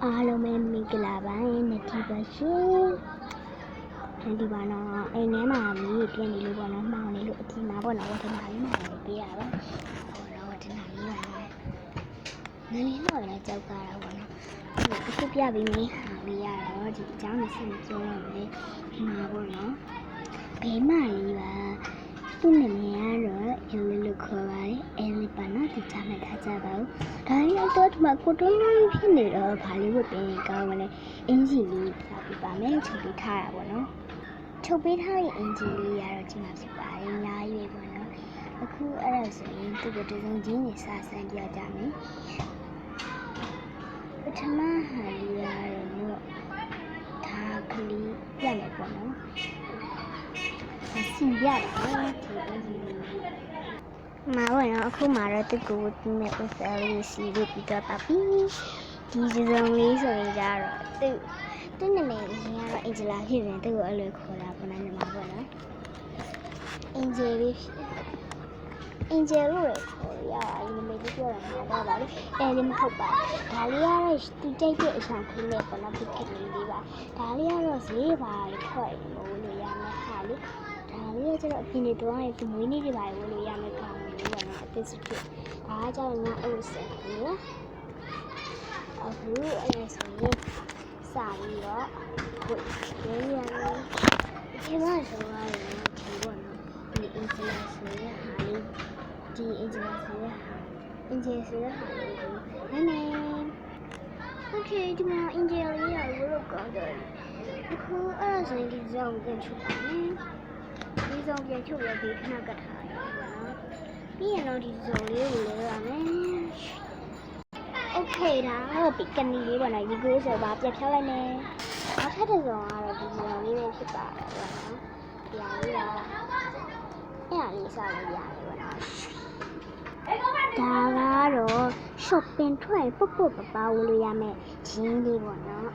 အားလုံးပဲမင်္ဂလာပါနဲ့ဒီပါရှင်ဒီပါတော့အိမ်ထဲမှာပြီးပြန်နေလို့ပေါ့နော်မှောင်နေလို့အဒီမှာပေါ့နော်ဝထနာလေးမှောင်နေပေးရပါပေါ့နော်ဝထနာလေးပါနော်နည်းနည်းတော့လည်းကြောက်ကြတာပေါ့နော်အခုပြပြီးမင်းဟာပြီးရတော့ဒီအကြောင်းကိုဆက်ပြောရမယ်ဒီမှာပေါ့နော်ဘေးမလေးပါသူ့နာမည်ကတော့အယ်လီလို့ခေါ်ပါတယ်အယ်လီပါနော်ဒီချမ်းလိုက်ခါကြပါဦးဒါရီတော့ဒီမှာကိုတွန်းလုံးဖြစ်နေတော့ဘာလေးဝတ်ပေးကောင်းမလဲအင်ဂျီလေးပြပြပါမယ်ချုပ်ပေးထားတာပေါ့နော်ချုပ်ပေးထားတဲ့အင်ဂျီလေးရတော့ဒီမှာဖြစ်ပါတယ်အများကြီးပဲပေါ့နော်အခုအဲ့ဒါဆိုရင်သူ့ကိုတစုံချင်းနေစဆန်းပြကြမယ်ပထမဟာလေးရတော့ဒါကလေးပြမယ်ပေါ့နော်စီပြတာဒီအင်ဂျီလေးမှာပေါ့နော်အခုမှတော့သူ့ကိုဒီမဲ့ဥစ္စာလေးစီလို့ပြီးတော့ပါပြီဒီစုံလေးဆိုရင်ကြတော့သူ့နာမည်အရင်ကတော့အင်ဂျလာဖြစ်တယ်သူ့ကိုအဲ့လိုခေါ်တာပေါ့နော်ညီမပေါ့နော်အင်ဂျယ်လေးအင်ဂျယ်လို့ခေါ်ရတာဒီနာမည်ကြီးပြောတာမှာတော့ပါလေအဲ့ဒီမဟုတ်ပါဒါလေးကတော့သူကြိုက်တဲ့အရာခင်းနဲ့ပေါ့နော်ဖြစ်ဖြစ်လေးပါဒါလေးကတော့ဈေးပါထွက်ရင်မလို့ရမယ်ဟာလေဒါလေးကကျတော့အပြင်တွေတော့ရင်မွေးနေ့တွေပါဝင်လို့ရမယ်ကောင်းတယ်ပေါ့နော်အသစ်စစ်ဖြစ်ဒါကကျတော့ငါအဲ့လိုဆက်တယ်နော်အခုအဲ့ဆိုရင်စာပြီးတော့ကိုရင်းရမယ်ဒီမှာဆိုတော့ဒီပေါ့နော်ဒီအင်ဂျင်ဆိုရဟာလေးဒီအင်ဂျင်ဆိုရဟာအင်ဂျင်ဆိုရဟာလေးဒီနည်းနည်းโอเคဒီမှာအင်ဂျင်လေးရလို့ကောင်းတယ်အခုအဲ့ဆိုရင်ဒီဇုံပြန်ချုပ်ပါမယ်ဒီဇုံပြန်ချုပ်ရပြီးခဏကတ်ထားရပါနော်ပြီးရင်တော့ဒီဇုံလေးကိုလဲရမယ်โอเคဒါတော့ဒီကနီလေးပေါ့နော်ဒီကိုဆိုပါပြတ်ဖြောက်လိုက်မယ်နောက်ထပ်တစ်စုံကတော့ဒီဇုံလေးပဲဖြစ်ပါတယ်ပေါ့နော်ဒီဟာလေးကအဲ့ဟာလေးစလို့ရတယ်ပေါ့နော်ဒါကတော့ shopping ထွက်ပုတ်ပုတ်ပပဝယ်လို့ရမယ်ဂျင်းလေးပေါ့နော်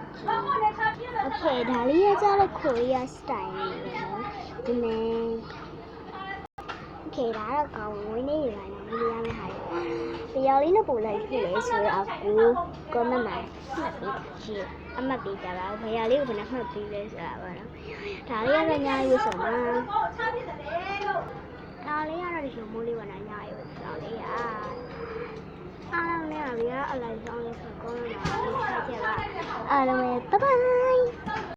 โอเคဒါလေးရကြတော့ Korea style လေးပေါ့နော်ဒီမဲ့โอเคဒါတော့ကောင်းဝင်နေရပါတယ်ဝယ်လို့ရမယ်ဟာလေတရားလေးနဲ့ပို့လိုက်ဖြစ်လေဆိုတော့ကိုcomment မှာမှတ်ပေးကြည့်အမှတ်ပေးကြပါဦးဘယ်ရလေးကိုဘယ်နဲ့မှတ်ပေးလဲဆိုတာပေါ့နော်ဒါလေးကတော့ညာရွေးဆိုမှာဒါလေးကတော့ဒီလိုမိုးလေးပေါ့နော်ညာရွေးဆိုလေးအားလုံးနဲ့အလိုက်ဆောင်လေးဆိုကောင်းလာတာဆက်ချက်ပါအားလုံးပဲဘိုင်ဘိုင်